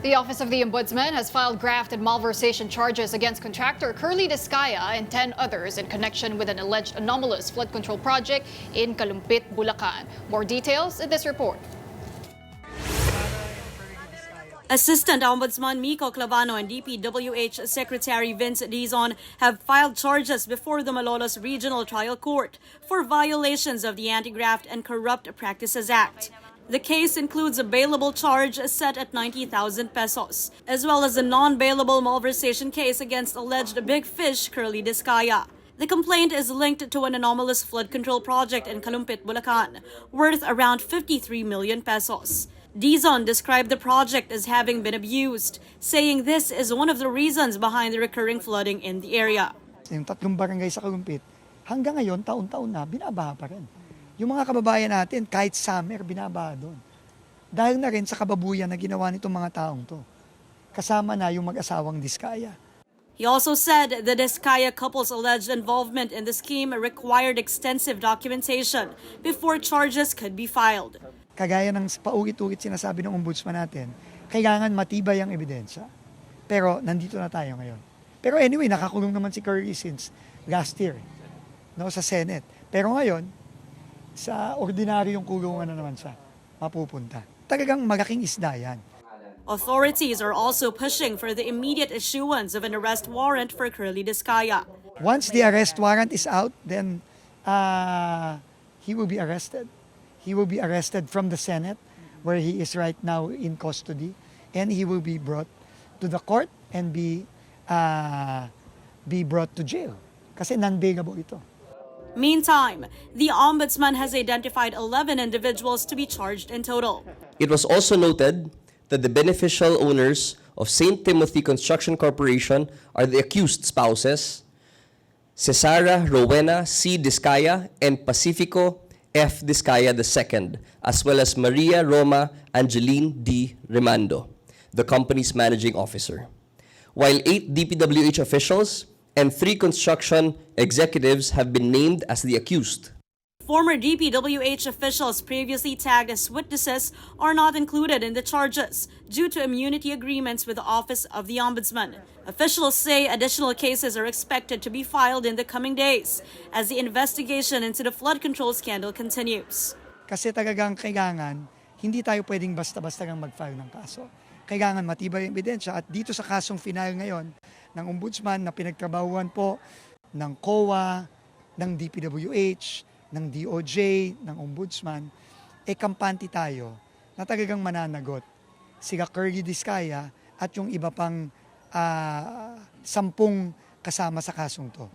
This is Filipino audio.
The Office of the Ombudsman has filed graft and malversation charges against contractor Curly Discaya and 10 others in connection with an alleged anomalous flood control project in Kalumpit, Bulacan. More details in this report. Assistant Ombudsman Miko Clavano and DPWH Secretary Vince Dizon have filed charges before the Malolos Regional Trial Court for violations of the Anti-Graft and Corrupt Practices Act. The case includes a bailable charge set at 90,000 pesos, as well as a non-bailable malversation case against alleged big fish Curly Discaya. The complaint is linked to an anomalous flood control project in Kalumpit, Bulacan, worth around 53 million pesos. Dizon described the project as having been abused, saying this is one of the reasons behind the recurring flooding in the area. Yung tatlong barangay sa Kalumpit, hanggang ngayon, taon-taon na, binabaha pa rin. Yung mga kababayan natin, kahit summer, binabaha doon. Dahil na rin sa kababuyan na ginawa nitong mga taong to. Kasama na yung mag-asawang Discaya. He also said the Discaya couple's alleged involvement in the scheme required extensive documentation before charges could be filed. Kagaya ng paulit-ulit sinasabi ng ombudsman natin, kailangan matibay ang ebidensya. Pero nandito na tayo ngayon. Pero anyway, nakakulong naman si Curly since last year, no, sa Senate. Pero ngayon, sa ordinaryong kulungan na naman siya mapupunta. Talagang malaking isda yan. Authorities are also pushing for the immediate issuance of an arrest warrant for Curly Discaya. Once the arrest warrant is out, then he will be arrested. He will be arrested from the Senate, where he is right now in custody, and he will be brought to the court and be brought to jail. Kasi non-bailable ito. Meantime, the Ombudsman has identified 11 individuals to be charged in total. It was also noted that the beneficial owners of St. Timothy Construction Corporation are the accused spouses, Cesara Rowena C. Discaya and Pacifico F. Discaya II, as well as Maria Roma Angeline D. Remando, the company's managing officer. While 8 DPWH officials and 3 construction executives have been named as the accused. Former DPWH officials previously tagged as witnesses are not included in the charges due to immunity agreements with the Office of the Ombudsman. Officials say additional cases are expected to be filed in the coming days as the investigation into the flood control scandal continues. Kasi talagang kailangan, hindi tayo pwedeng basta-basta lang mag-file ng kaso. Kailangan matibay ang ebidensya at dito sa kasong final ngayon ng Ombudsman na pinagtrabahuan po ng COA, ng DPWH, ng DOJ, ng Ombudsman, kampante tayo na talagang mananagot sila Curly Discaya at yung iba pang 10 kasama sa kasong to.